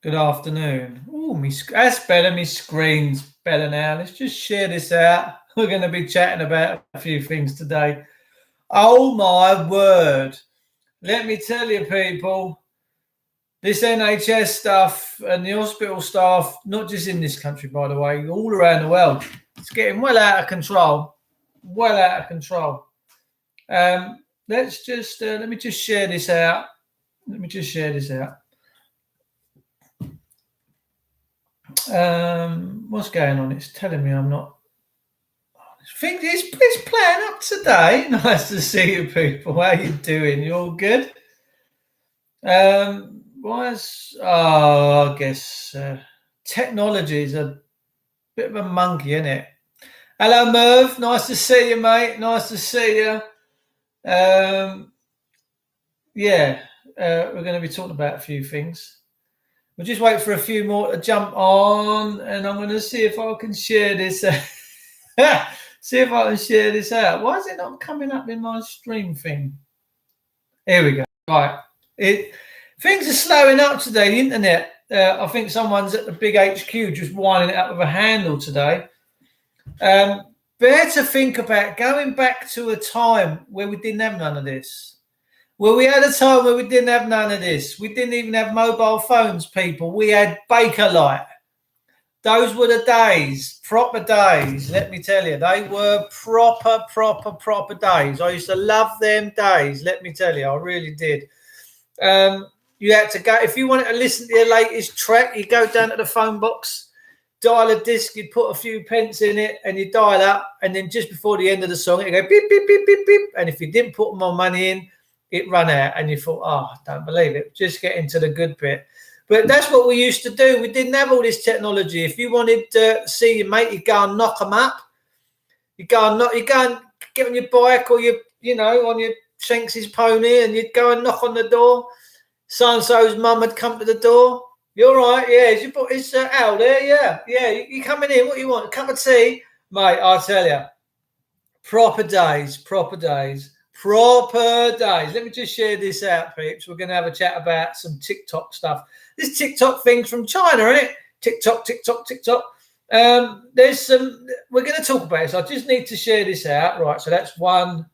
Good afternoon. That's better. My screen's better now. Let's just share this out. We're going to be chatting about a few things today. Oh my word. Let me tell you, people, this NHS stuff and the hospital staff, not just in this country, by the way, all around the world, it's getting well out of control. Well out of control. Let me just share this out. What's going on? It's telling me I'm not. I think it's playing up today. Nice to see you, people. How you doing? You all good? I guess technology is a bit of a monkey, isn't it? Hello, Merv. Nice to see you, mate. Nice to see you. Um, yeah, we're going to be talking about a few things. We'll just wait for a few more to jump on, and I'm going to see if I can share this. See if I can share this out. Why is it not coming up in my stream thing? Here we go. Right. Things are slowing up today, the internet. I think someone's at the big HQ just winding it up with a handle today. Better think about going back to a time where we didn't have none of this. Well, we had a time where we didn't have none of this. We didn't even have mobile phones, people. We had Bakelite. Those were the days, proper days, let me tell you. They were proper days. I used to love them days, let me tell you. I really did. You had to go, if you wanted to listen to your latest track, you go down to the phone box, dial a disc, you'd put a few pence in it, and you dial up, and then just before the end of the song, it'd go beep, beep, beep, beep, beep. And if you didn't put more money in, it ran out, and you thought, I don't believe it. Just get into the good bit. But that's what we used to do. We didn't have all this technology. If you wanted to see your mate, you go and knock them up. You go and get on your bike or on your Shanks's pony, and you'd go and knock on the door. So-and-so's mum had come to the door. You're right, yeah. It's Al there, yeah. Yeah, you coming in, what do you want? A cup of tea? Mate, I tell you, proper days. Let me just share this out, peeps. We're going to have a chat about some TikTok stuff. This TikTok thing's from China, isn't it? TikTok. There's some. We're going to talk about this. I just need to share this out, right? So that's one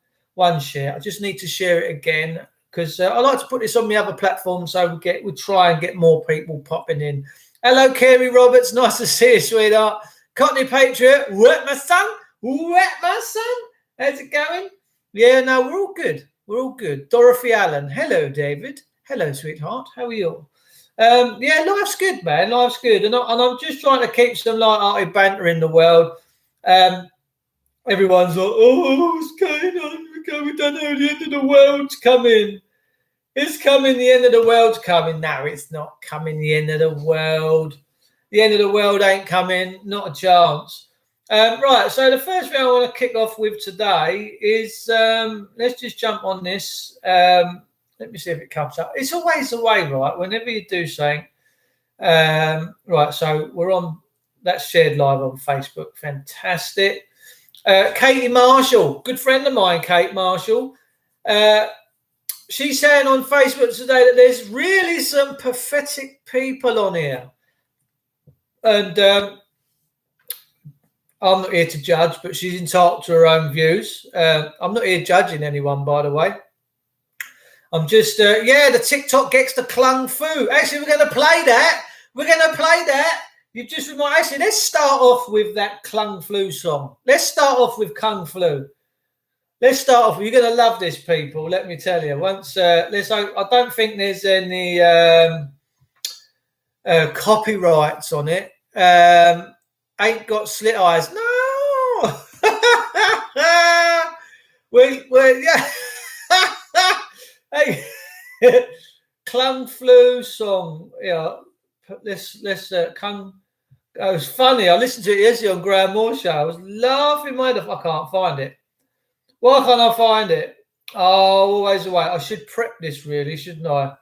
share. I just need to share it again because I like to put this on the other platform so we try and get more people popping in. Hello, Kerry Roberts. Nice to see you, sweetheart. Cockney Patriot. What, my son? How's it going? Yeah, no, we're all good. Dorothy Allen. Hello, David. Hello, sweetheart. How are you? Yeah, life's good, man. Life's good. And I'm just trying to keep some light-hearted banter in the world. Everyone's like, oh, what's going on? We don't know, the end of the world's coming. It's coming, the end of the world's coming. No, it's not coming, the end of the world. The end of the world ain't coming, not a chance. Right, so the first thing I want to kick off with today is let's just jump on this. Let me see if it comes up. It's always the way, right? Whenever you do something. Right, so we're on, that's shared live on Facebook. Fantastic. Katie Marshall, good friend of mine, Kate Marshall. She's saying on Facebook today that there's really some pathetic people on here. And I'm not here to judge, but she's entitled to her own views. I'm not here judging anyone, by the way. I'm just, the TikTok gets the Kung Fu. Actually, we're going to play that. You just remind, actually, let's start off with that Kung Flu song. Let's start off with Kung Flu. You're going to love this, people. Let me tell you. I don't think there's any copyrights on it. Ain't got slit eyes. No. Well, yeah. Hey, Kung Flu song. Yeah, let's Kung. It was funny. I listened to it yesterday on Graham Moore show. I was laughing my head off. I can't find it. Why can't I find it? Oh, always away. I should prep this really, shouldn't I?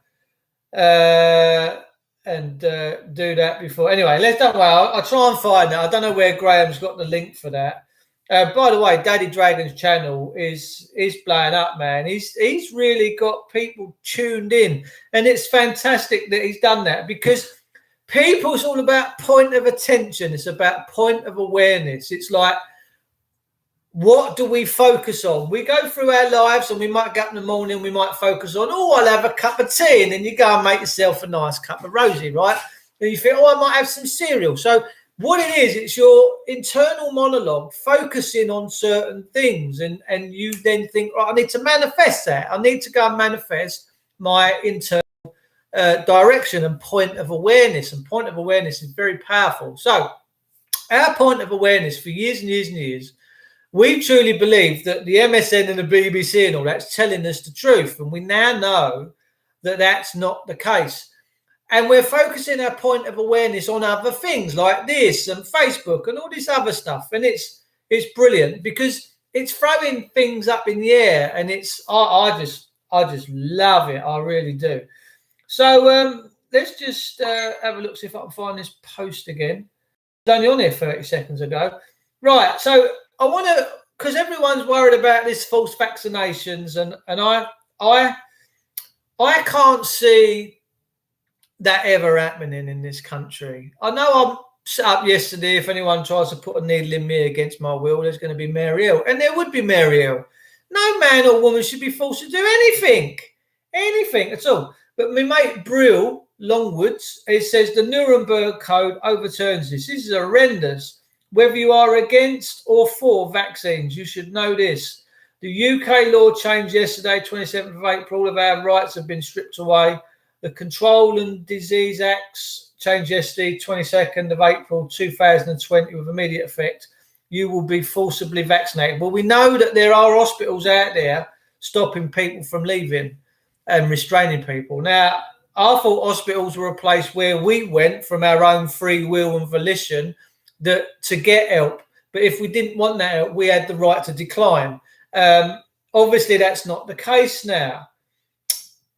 And do that before. Anyway, I'll try and find that. I don't know where Graham's got the link for that. By the way, Daddy Dragon's channel is blowing up, man. He's really got people tuned in, and it's fantastic that he's done that because People's all about point of attention. It's about point of awareness. It's like, what do we focus on? We go through our lives and we might get up in the morning, we might focus on, oh, I'll have a cup of tea. And then you go and make yourself a nice cup of rosé, right? And you think, oh, I might have some cereal. So what it is, it's your internal monologue focusing on certain things. And you then think, right, I need to manifest that. I need to go and manifest my internal direction and point of awareness. And point of awareness is very powerful. So our point of awareness for years and years and years, we truly believe that the MSN and the BBC and all that's telling us the truth. And we now know that that's not the case. And we're focusing our point of awareness on other things like this and Facebook and all this other stuff. And it's brilliant because it's throwing things up in the air. And I just love it. I really do. So let's just have a look, see if I can find this post again. It's only on here 30 seconds ago. Right. So I want to, because everyone's worried about this false vaccinations, and I can't see that ever happening in this country. I know I'm set up yesterday. If anyone tries to put a needle in me against my will, there's going to be Mary Hill, and there would be Mary Hill. No man or woman should be forced to do anything at all. But my mate Brill Longwoods, it says the Nuremberg Code overturns this. This is horrendous. Whether you are against or for vaccines, you should know this. The UK law changed yesterday, 27th of April. All of our rights have been stripped away. The Control and Disease Acts changed yesterday, 22nd of April 2020, with immediate effect. You will be forcibly vaccinated. Well, we know that there are hospitals out there stopping people from leaving and restraining people. Now, I thought hospitals were a place where we went from our own free will and volition to get help. But if we didn't want that help, we had the right to decline. Obviously, that's not the case now.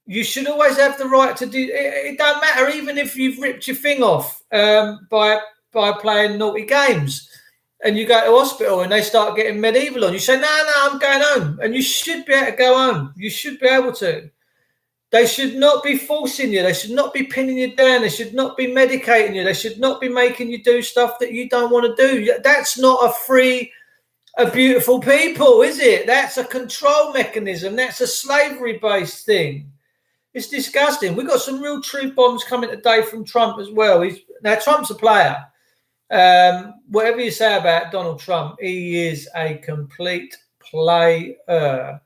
You should always have the right to do it. It don't matter, even if you've ripped your thing off by playing naughty games, and you go to hospital and they start getting medieval on you. Say, no, I'm going home, and you should be able to go home. You should be able to. They should not be forcing you. They should not be pinning you down. They should not be medicating you. They should not be making you do stuff that you don't want to do. That's not a beautiful people, is it? That's a control mechanism. That's a slavery-based thing. It's disgusting. We've got some real truth bombs coming today from Trump as well. Now, Trump's a player. Whatever you say about Donald Trump, he is a complete player.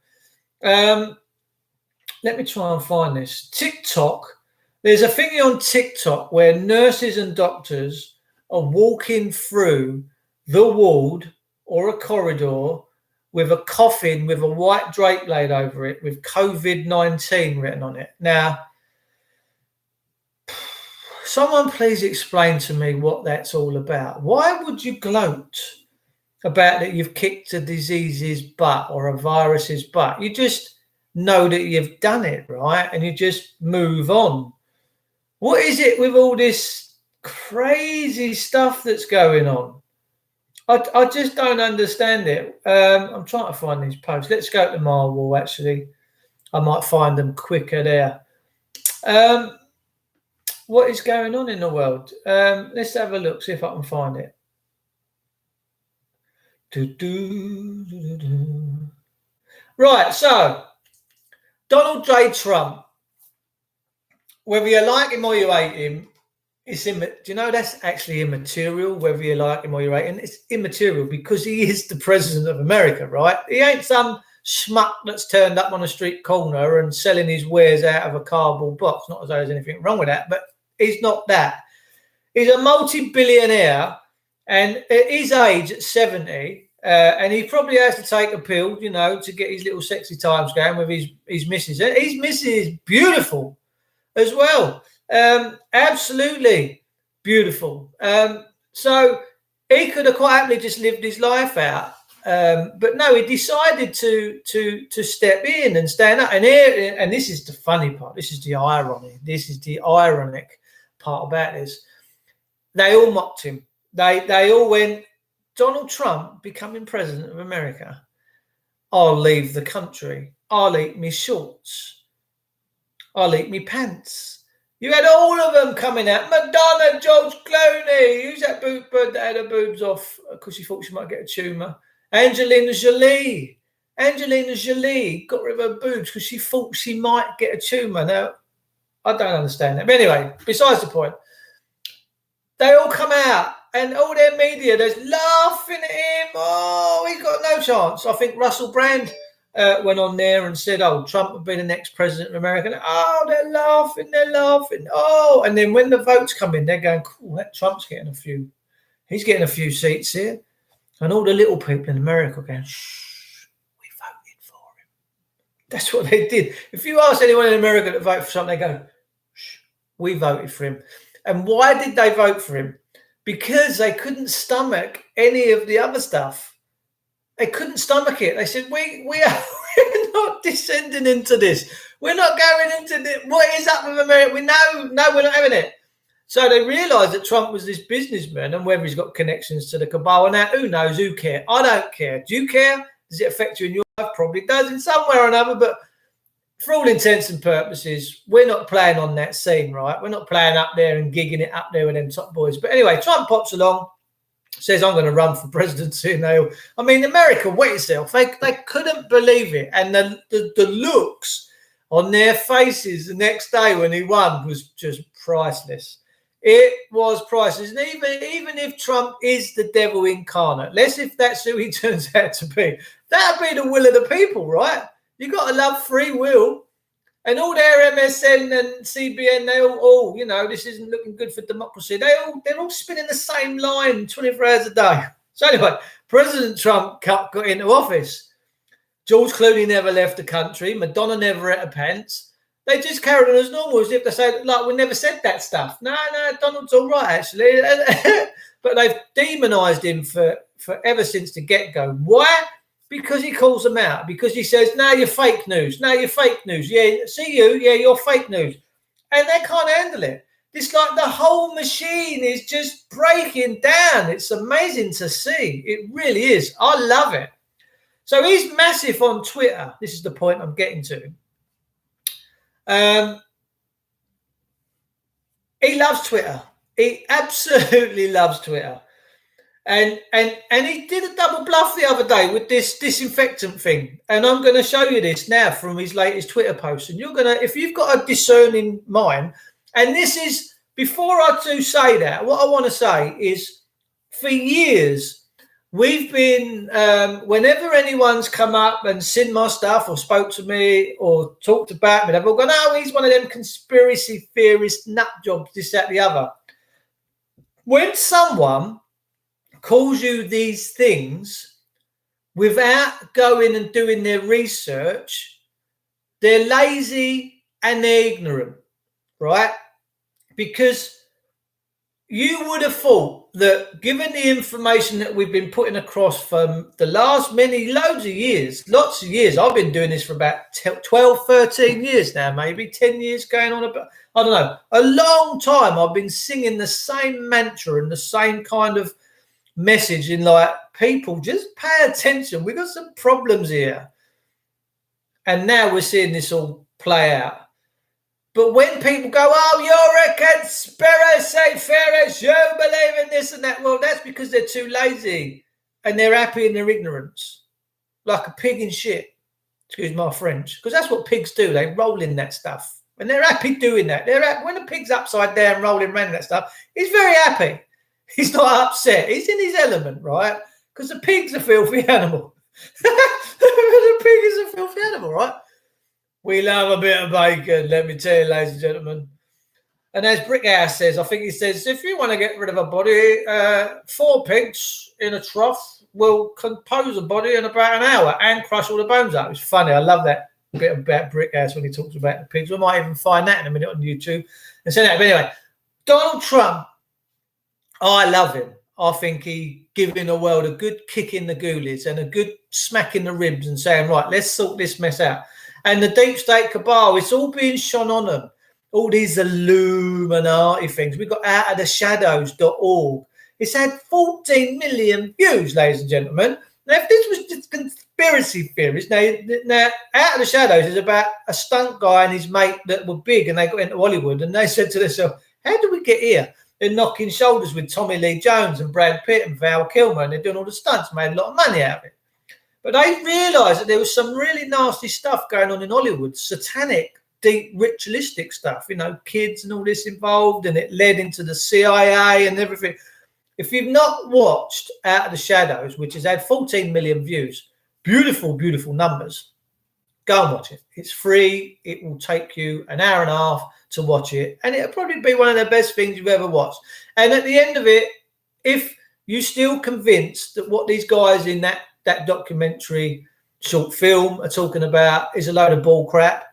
Let me try and find this. TikTok. There's a thingy on TikTok where nurses and doctors are walking through the ward or a corridor with a coffin with a white drape laid over it with COVID-19 written on it. Now, someone please explain to me what that's all about. Why would you gloat about that you've kicked a disease's butt or a virus's butt? You just know that you've done it, right? And you just move on. What is it with all this crazy stuff that's going on? I just don't understand it. I'm trying to find these posts. Let's go to Marwall, actually. I might find them quicker there. What is going on in the world? Let's have a look, see if I can find it. Right, so Donald J. Trump, whether you like him or you hate him, do you know that's actually immaterial, whether you like him or you hate him? It's immaterial because he is the president of America, right? He ain't some schmuck that's turned up on a street corner and selling his wares out of a cardboard box. Not as though there's anything wrong with that, but he's not that. He's a multi-billionaire, and at his age, at 70, and he probably has to take a pill, to get his little sexy times going with his missus. His missus is beautiful as well. Absolutely beautiful. So he could have quite happily just lived his life out. But no, he decided to step in and stand up. And this is the funny part. This is the irony. This is the ironic part about this. They all mocked him. They all went, Donald Trump becoming president of America. I'll leave the country. I'll eat me shorts. I'll eat me pants. You had all of them coming out. Madonna, George Clooney. Who's that bird that had her boobs off because she thought she might get a tumour? Angelina Jolie. Angelina Jolie got rid of her boobs because she thought she might get a tumour. Now, I don't understand that. But anyway, besides the point, they all come out and all their media, they're laughing at him. Oh, he's got no chance. I think Russell Brand went on there and said, oh, Trump would be the next president of America. Oh, they're laughing. Oh, and then when the votes come in, they're going, cool, that Trump's getting a few. He's getting a few seats here. And all the little people in America are going, shh, we voted for him. That's what they did. If you ask anyone in America to vote for something, they go, shh, we voted for him. And why did they vote for him? Because they couldn't stomach any of the other stuff. They couldn't stomach it. They said, we're not descending into this. We're not going into this. What is up with America? We're not having it. So they realised that Trump was this businessman, and whether he's got connections to the cabal. Now, who knows? Who cares? I don't care. Do you care? Does it affect you in your life? Probably does in some way or another. But for all intents and purposes, we're not playing on that scene, right? We're not playing up there and gigging it up there with them top boys. But anyway, Trump pops along, says, I'm going to run for presidency. And I mean, America wet itself. They couldn't believe it. And the looks on their faces the next day when he won was just priceless. It was priceless. And even if Trump is the devil incarnate, let's if that's who he turns out to be, that'd be the will of the people, right? You got to love free will. And all their MSN and CBN, they all, this isn't looking good for democracy. They're all spinning the same line 24 hours a day. So anyway, President Trump got into office. George Clooney never left the country. Madonna never ate her pants. They just carried on as normal, as if they said, like, we never said that stuff. No, Donald's all right, actually. But they've demonised him for ever since the get-go. Why? Because he calls them out. Because he says, no, you're fake news. No, you're fake news. Yeah, see you. Yeah, you're fake news. And they can't handle it. It's like the whole machine is just breaking down. It's amazing to see. It really is. I love it. So he's massive on Twitter. This is the point I'm getting to. He loves Twitter. He absolutely loves Twitter. And he did a double bluff the other day with this disinfectant thing. And I'm going to show you this now from his latest Twitter post. And you're going to, if you've got a discerning mind, and this is, before I do say that, what I want to say is, for years, we've been, whenever anyone's come up and seen my stuff or spoke to me or talked about me, they've all gone, oh, he's one of them conspiracy theorist nut jobs, this, that, the other. When someone calls you these things without going and doing their research, they're lazy and they're ignorant, right? Because you would have thought that, given the information that we've been putting across for the last lots of years, I've been doing this for about 12, 13 years now, maybe 10 years going on, about, I don't know, a long time. I've been singing the same mantra and the same kind of message in, like, people, just pay attention. We've got some problems here. And now we're seeing this all play out. But when people go, oh, you're a conspiracy theorist, you believe in this and that, well, that's because they're too lazy and they're happy in their ignorance, like a pig in shit. Excuse my French, because that's what pigs do. They roll in that stuff, and they're happy doing that. They're happy. When the pig's upside down rolling around that stuff, he's very happy. He's not upset. He's in his element, right? Because the pig's a filthy animal. The pig is a filthy animal, right? We love a bit of bacon, let me tell you, ladies and gentlemen. And as Brickhouse says, I think he says, if you want to get rid of a body, 4 pigs in a trough will compose a body in about an hour and crush all the bones out. It's funny. I love that bit about Brickhouse when he talks about the pigs. We might even find that in a minute on YouTube and send that. But anyway, Donald Trump, I love him. I think he giving the world a good kick in the goolies and a good smack in the ribs and saying, right, let's sort this mess out. And the deep state cabal, it's all being shone on them. All these Illuminati things. We got outoftheshadows.org. It's had 14 million views, ladies and gentlemen. Now, if this was just conspiracy theories, now Out of the Shadows is about a stunt guy and his mate that were big and they got into Hollywood and they said to themselves, how did we get here? They're knocking shoulders with Tommy Lee Jones and Brad Pitt and Val Kilmer and they're doing all the stunts, made a lot of money out of it. But they realised that there was some really nasty stuff going on in Hollywood, satanic, deep, ritualistic stuff, kids and all this involved, and it led into the CIA and everything. If you've not watched Out of the Shadows, which has had 14 million views, beautiful, beautiful numbers, go and watch it. It's free. It will take you an hour and a half to watch it. And it'll probably be one of the best things you've ever watched. And at the end of it, if you're still convinced that what these guys in that documentary short film are talking about is a load of bull crap,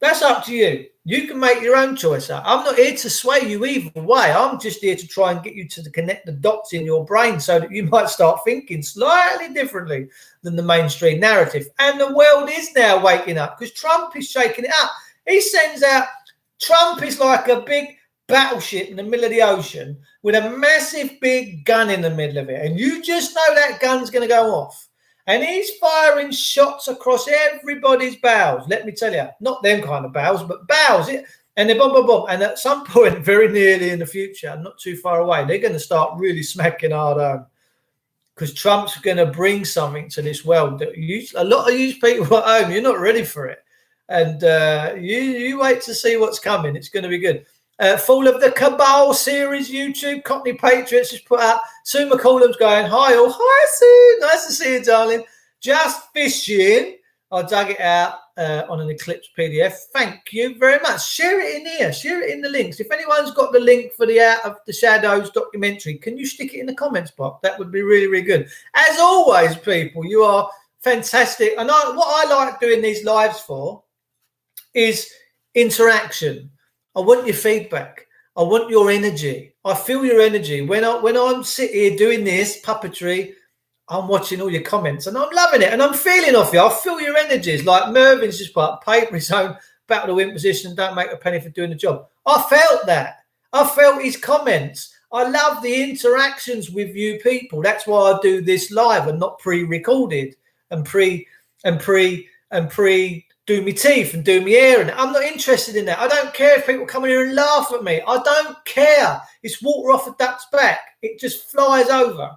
that's up to you. You can make your own choice. I'm not here to sway you either way. I'm just here to try and get you to connect the dots in your brain so that you might start thinking slightly differently than the mainstream narrative. And the world is now waking up because Trump is shaking it up. He sends out, Trump is like a big battleship in the middle of the ocean with a massive big gun in the middle of it. And you just know that gun's going to go off. And he's firing shots across everybody's bows. Let me tell you, not them kind of bows, but bows. And they're boom, boom, boom. And at some point, very nearly in the future, not too far away, they're going to start really smacking hard home. Because Trump's going to bring something to this world that a lot of you people at home, you're not ready for it. And you wait to see what's coming. It's going to be good. Fall of the Cabal series, YouTube. Cockney Patriots just put out. Sue McCollum's going, hi all. Hi, Sue. Nice to see you, darling. Just fishing. I dug it out on an Eclipse PDF. Thank you very much. Share it in here. Share it in the links. If anyone's got the link for the Out of the Shadows documentary, can you stick it in the comments box? That would be really, really good. As always, people, you are fantastic. And what I like doing these lives for is interaction. I want your feedback. I want your energy. I feel your energy. When I'm sitting here doing this puppetry, I'm watching all your comments and I'm loving it and I'm feeling off you. I feel your energies. Like Mervin's just put up paper his own battle to win position and don't make a penny for doing the job. I felt that. I felt his comments. I love the interactions with you people. That's why I do this live and not pre-recorded and pre do me teeth and do me hair. And I'm not interested in that. I don't care if people come in here and laugh at me. I don't care. It's water off a duck's back. It just flies over.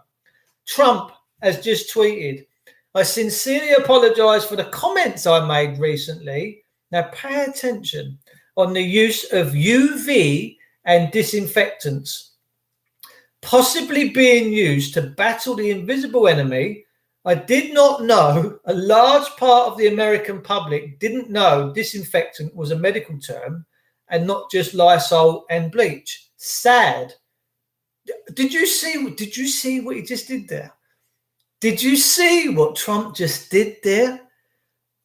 Trump has just tweeted, I sincerely apologize for the comments I made recently. Now pay attention on the use of UV and disinfectants, possibly being used to battle the invisible enemy. I did not know, a large part of the American public didn't know disinfectant was a medical term and not just Lysol and bleach. Sad. Did you see what he just did there? Did you see what Trump just did there?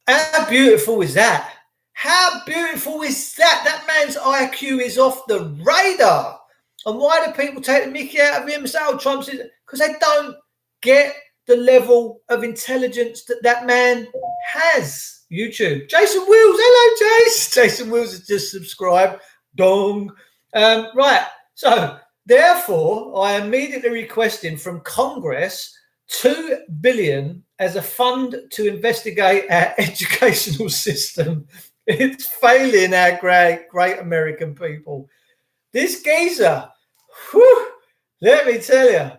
How beautiful is that? How beautiful is that? That man's IQ is off the radar. And why do people take the mickey out of him and say, oh, Trump's... Because they don't get the level of intelligence that man has. YouTube. Jason Wills. Hello, Jace. Jason Wills has just subscribed. Dong. Right. So, therefore, I am immediately requesting from Congress $2 billion as a fund to investigate our educational system. It's failing our great American people. This geezer, whew, let me tell you,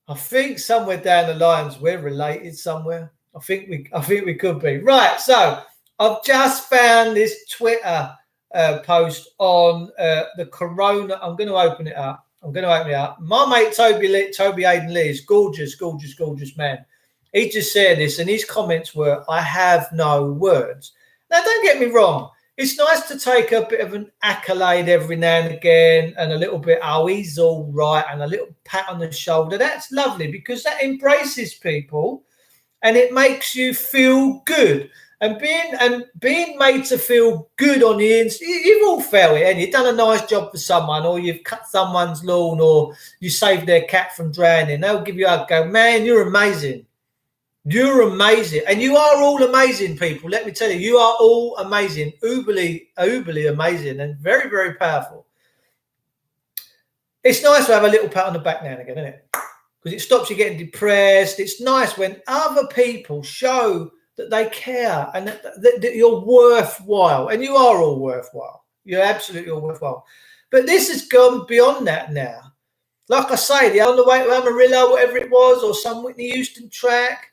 I think somewhere down the lines we're related somewhere. I think we could be. Right, so I've just found this Twitter post on the corona. I'm going to open it up. My mate Toby Aiden Lee is gorgeous, gorgeous, gorgeous man. He just said this and his comments were, I have no words. Now, don't get me wrong. It's nice to take a bit of an accolade every now and again and a little bit, oh, he's all right, and a little pat on the shoulder. That's lovely because that embraces people and it makes you feel good. And being made to feel good on the inside, you've all felt it, and you've done a nice job for someone, or you've cut someone's lawn, or you saved their cat from drowning. They'll give you a go, man, you're amazing. You're amazing. And you are all amazing, people. Let me tell you, you are all amazing. Uberly amazing and very, very powerful. It's nice to have a little pat on the back now and again, isn't it? because it stops you getting depressed. It's nice when other people show that they care and that you're worthwhile, and you are all worthwhile. You're absolutely all worthwhile. But this has gone beyond that now. Like I say, On the Way to Amarillo, whatever it was, or some Whitney Houston track,